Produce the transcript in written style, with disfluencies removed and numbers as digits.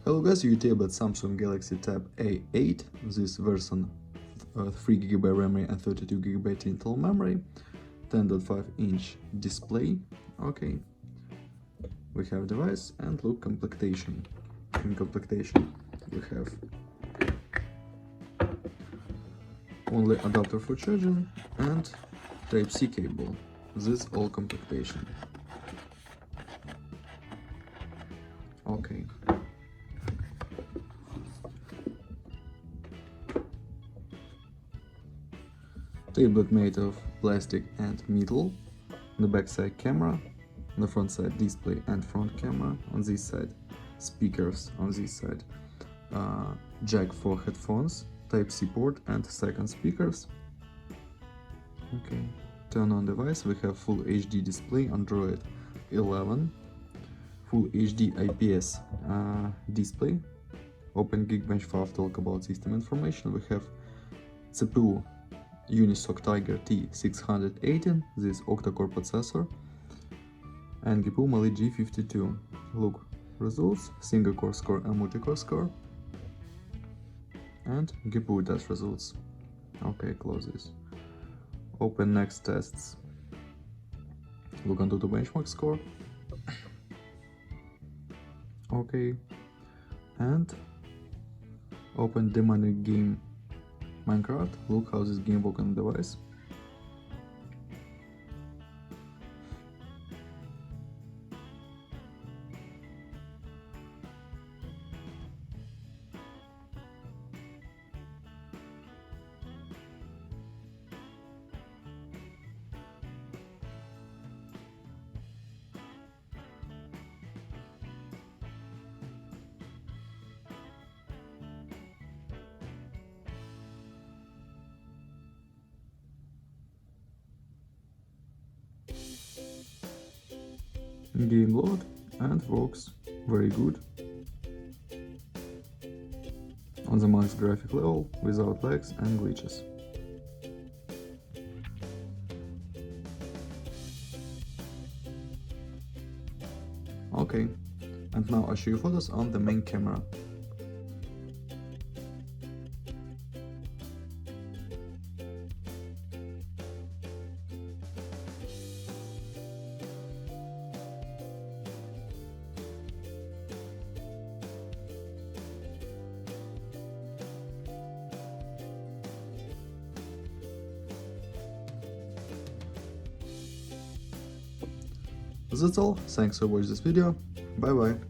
Hello guys, you tablet Samsung Galaxy Tab A8, this version 3GB memory and 32GB internal memory, 10.5-inch display. Okay, we have device and look complectation. In complectation we have only adapter for charging and Type-C cable. This all complectation. Okay. Tablet made of plastic and metal. On the back side camera, on the front side display and front camera, on this side speakers, on this side jack for headphones, Type-C port and second speakers. Okay, turn on device, we have full HD display, Android 11, full HD IPS display, open Geekbench 5, talk about system information. We have CPU Unisoc Tiger T618, this octa-core processor, and GPU Mali G52. Look, results, single core score and multi-core score, and GPU test results. Okay, close this. Open next tests. Look onto the benchmark score. Okay, and open demonic game Minecraft. Look how this game works on the device. Game load and works very good on the max graphic level without lags and glitches. Okay, and now I show you photos on the main camera. That's all, thanks for watching this video, bye bye.